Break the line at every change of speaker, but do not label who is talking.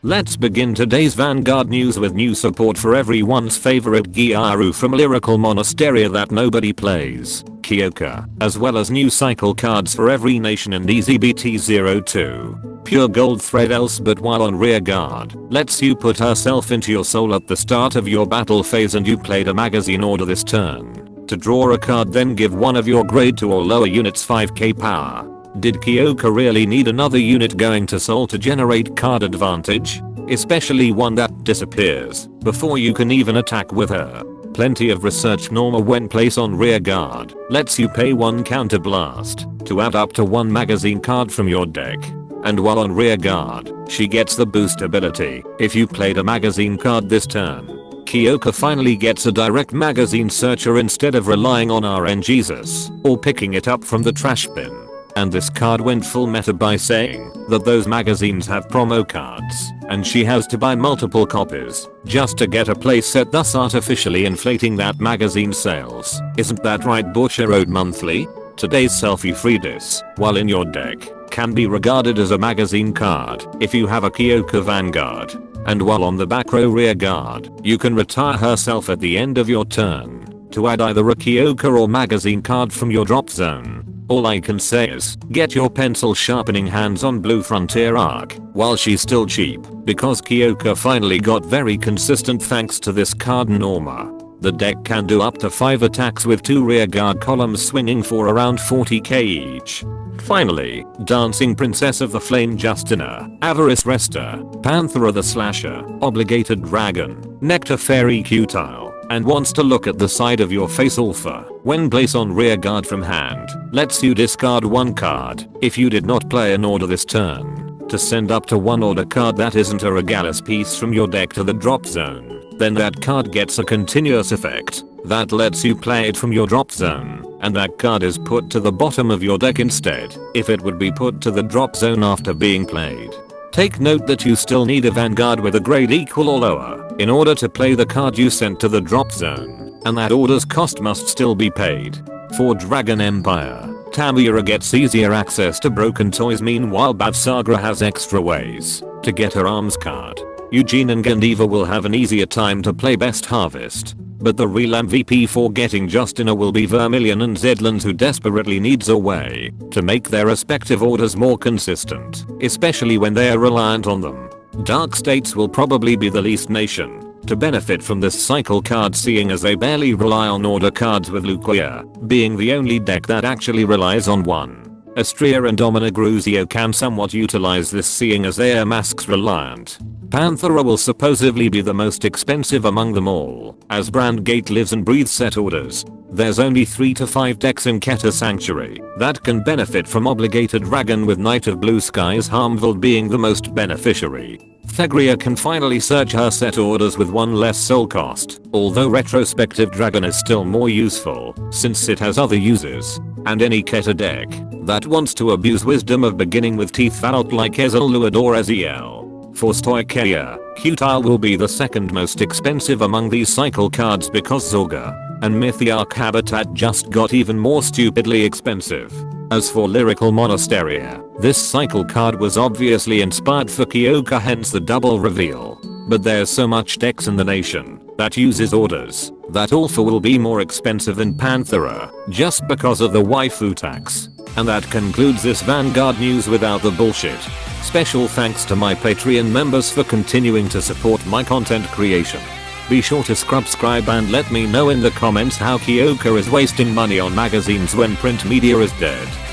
Let's begin today's Vanguard news with new support for everyone's favorite Gyaru from Lyrical Monasteria that nobody plays, Kyoka, as well as new cycle cards for every nation and EZBT02. Pure gold thread else but while on rear guard, lets you put herself into your soul at the start of your battle phase and you played a magazine order this turn. To draw a card then give one of your grade 2 or lower units 5k power. Did Kyoka really need another unit going to soul to generate card advantage? Especially one that disappears before you can even attack with her. Plenty of research Norma when placed on rear guard lets you pay 1 counter blast to add up to 1 magazine card from your deck. And while on rear guard, she gets the boost ability if you played a magazine card this turn. Kyoka finally gets a direct magazine searcher instead of relying on RNGesus or picking it up from the trash bin. And this card went full meta by saying that those magazines have promo cards and she has to buy multiple copies just to get a playset, thus artificially inflating that magazine sales. Isn't that right, Butcher Road Monthly? Today's selfie free dis, while in your deck, can be regarded as a magazine card if you have a Kyoka Vanguard. And while on the back row rear guard, you can retire herself at the end of your turn to add either a Kyoka or magazine card from your drop zone. All I can say is, get your pencil sharpening hands on Blue Frontier Arc while she's still cheap, because Kyoka finally got very consistent thanks to this card Norma. The deck can do up to 5 attacks with 2 rear guard columns swinging for around 40k each. Finally, Dancing Princess of the Flame Justina, Avarice Rester, Panthera the Slasher, Obligated Dragon, Nectar Fairy Qtile, and wants to look at the side of your face alpha when placed on rear guard from hand, lets you discard 1 card if you did not play an order this turn to send up to 1 order card that isn't a Regalis piece from your deck to the drop zone. Then that card gets a continuous effect that lets you play it from your drop zone, and that card is put to the bottom of your deck instead if it would be put to the drop zone after being played. Take note that you still need a Vanguard with a grade equal or lower in order to play the card you sent to the drop zone, and that order's cost must still be paid. For Dragon Empire, Tamira gets easier access to broken toys, meanwhile Bavsagra has extra ways to get her arms card. Eugene and Gandiva will have an easier time to play Best Harvest, but the real MVP for getting Justina will be Vermilion and Zedlins, who desperately needs a way to make their respective orders more consistent, especially when they are reliant on them. Dark States will probably be the least nation to benefit from this cycle card, seeing as they barely rely on order cards, with Luquia being the only deck that actually relies on one. Astria and Domina Gruzio can somewhat utilize this, seeing as they are masks reliant. Panthera will supposedly be the most expensive among them all, as Brandgate lives and breathes set orders. There's only 3 to 5 decks in Keta Sanctuary that can benefit from Obligated Dragon, with Knight of Blue Skies Harmville being the most beneficiary. Thegria can finally search her set orders with 1 less soul cost, although Retrospective Dragon is still more useful since it has other uses. And any Keta deck that wants to abuse wisdom of beginning with teeth out like Ezel Luad or Eziel for Stoicheia, Qtile will be the second most expensive among these cycle cards, because Zorga and Mythiarch Habitat just got even more stupidly expensive. As for Lyrical Monasteria, this cycle card was obviously inspired for Kyoka, hence the double reveal. But there's so much decks in the nation that uses orders that Alpha will be more expensive than Panthera just because of the waifu tax. And that concludes this Vanguard news without the bullshit. Special thanks to my Patreon members for continuing to support my content creation. Be sure to subscribe and let me know in the comments how Kyoka is wasting money on magazines when print media is dead.